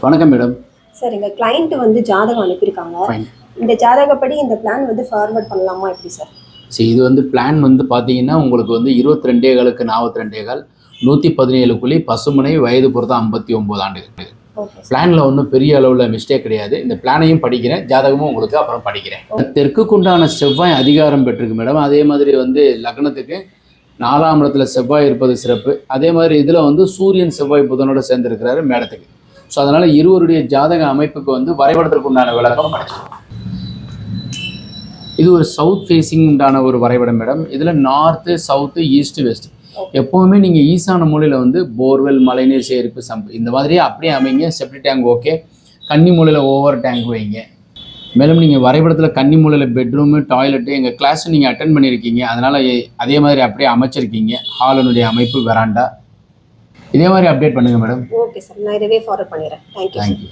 வணக்கம் madam. Sir எங்கள் client வந்து ஜாதகம் அனுப்பியிருக்காங்க. ஃபைன். இந்த ஜாதகப்படி இந்த பிளான் வந்து ஃபார்வர்ட் பண்ணலாமா எப்படி சார்? சரி, இது வந்து பிளான் வந்து பார்த்தீங்கன்னா உங்களுக்கு வந்து 22 42 117 குழி பசுமனை வயது பொறுத்தம் 59 ஆண்டுகள். பிளானில் ஒன்றும் பெரிய அளவில் மிஸ்டேக் கிடையாது. இந்த பிளானையும் படிக்கிறேன், ஜாதகமும் உங்களுக்கு அப்புறம் படிக்கிறேன். தெற்குக்குண்டான செவ்வாய் அதிகாரம் பெற்றிருக்கு மேடம். அதே மாதிரி வந்து லக்னத்துக்கு 4ஆம் இடத்துல செவ்வாய் இருப்பது சிறப்பு. அதே மாதிரி இதில் வந்து சூரியன் செவ்வாய் புதனோட சேர்ந்துருக்கிறாரு மேடத்துக்கு. ஸோ அதனால் இருவருடைய ஜாதக அமைப்புக்கு வந்து வரைபடத்திற்கு உண்டான விளக்கம் கிடைச்சிடும். இது ஒரு சவுத் ஃபேஸிங் உண்டான ஒரு வரைபடம் மேடம். இதில் நார்த்து சவுத்து ஈஸ்ட் வெஸ்ட் எப்போவுமே நீங்கள் ஈசான மூலையில் வந்து போர்வெல் மழைநீர் சேகரிப்பு சம்பு இந்த மாதிரியே அப்படியே அமைங்க. செப்டி டேங்க் ஓகே, கன்னி மூலையில் ஓவர் டேங்க் வைங்க. மேலும் நீங்கள் வரைபடத்தில் கன்னி மூலையில் பெட்ரூமு டாய்லெட்டு எங்கள் கிளாஸ் நீங்கள் அட்டன் பண்ணியிருக்கீங்க, அதனால் அதே மாதிரி அப்படியே அமைச்சிருக்கீங்க. ஹாலினுடைய அமைப்பு வெராண்டா இதே மாதிரி அப்டேட் பண்ணுங்கள் மேடம். ஓகே சார், நான் இதவே ஃபார்வர்ட் பண்ணிடுறேன். தேங்க்யூ.